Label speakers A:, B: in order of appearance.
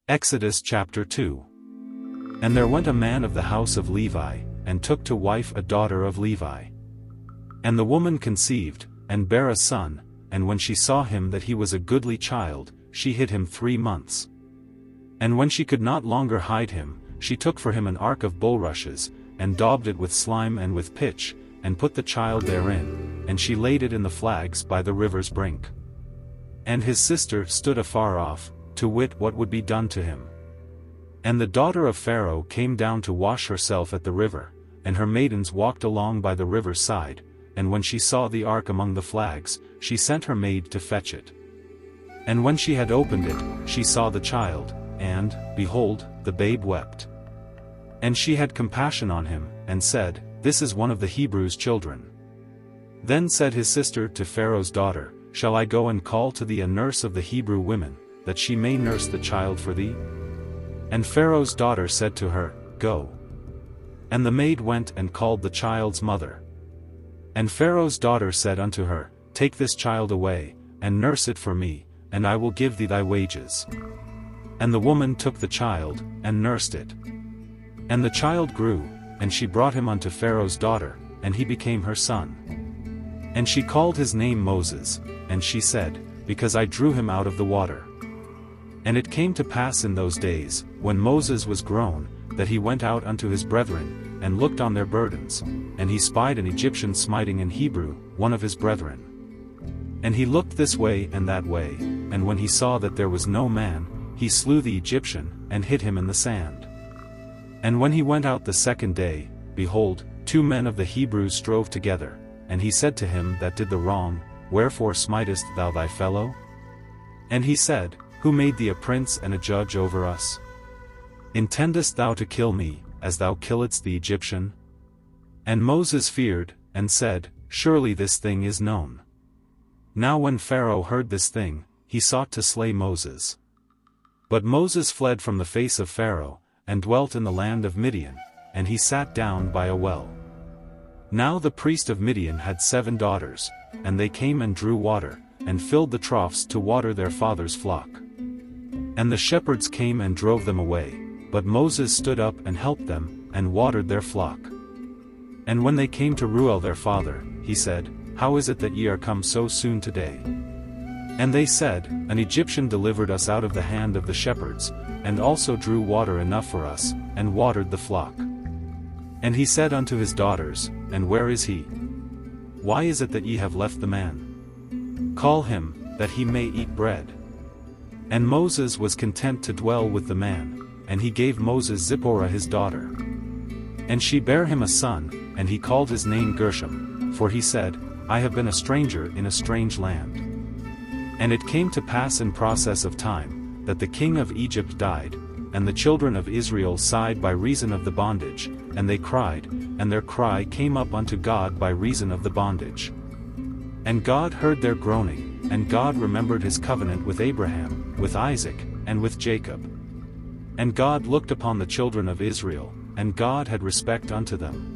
A: Exodus chapter 2. And there went a man of the house of Levi, and took to wife a daughter of Levi. And the woman conceived, and bare a son, and when she saw him that he was a goodly child, she hid him 3 months. And when she could not longer hide him, she took for him an ark of bulrushes, and daubed it with slime and with pitch, and put the child therein, and she laid it in the flags by the river's brink. And his sister stood afar off, to wit what would be done to him. And the daughter of Pharaoh came down to wash herself at the river, and her maidens walked along by the river's side, and when she saw the ark among the flags, she sent her maid to fetch it. And when she had opened it, she saw the child, and, behold, the babe wept. And she had compassion on him, and said, This is one of the Hebrews' children. Then said his sister to Pharaoh's daughter, Shall I go and call to thee a nurse of the Hebrew women, that she may nurse the child for thee? And Pharaoh's daughter said to her, Go. And the maid went and called the child's mother. And Pharaoh's daughter said unto her, Take this child away, and nurse it for me, and I will give thee thy wages. And the woman took the child, and nursed it. And the child grew, and she brought him unto Pharaoh's daughter, and he became her son. And she called his name Moses, and she said, Because I drew him out of the water. And it came to pass in those days, when Moses was grown, that he went out unto his brethren, and looked on their burdens, and he spied an Egyptian smiting an Hebrew, one of his brethren. And he looked this way and that way, and when he saw that there was no man, he slew the Egyptian, and hid him in the sand. And when he went out the second day, behold, 2 men of the Hebrews strove together, and he said to him that did the wrong, Wherefore smitest thou thy fellow? And he said, Who made thee a prince and a judge over us? Intendest thou to kill me, as thou killedst the Egyptian? And Moses feared, and said, Surely this thing is known. Now when Pharaoh heard this thing, he sought to slay Moses. But Moses fled from the face of Pharaoh, and dwelt in the land of Midian, and he sat down by a well. Now the priest of Midian had 7 daughters, and they came and drew water, and filled the troughs to water their father's flock. And the shepherds came and drove them away, but Moses stood up and helped them, and watered their flock. And when they came to Reuel their father, he said, How is it that ye are come so soon today? And they said, An Egyptian delivered us out of the hand of the shepherds, and also drew water enough for us, and watered the flock. And he said unto his daughters, And where is he? Why is it that ye have left the man? Call him, that he may eat bread. And Moses was content to dwell with the man, and he gave Moses Zipporah his daughter. And she bare him a son, and he called his name Gershom, for he said, I have been a stranger in a strange land. And it came to pass in process of time, that the king of Egypt died, and the children of Israel sighed by reason of the bondage, and they cried, and their cry came up unto God by reason of the bondage. And God heard their groaning, and God remembered his covenant with Abraham, with Isaac, and with Jacob. And God looked upon the children of Israel, and God had respect unto them.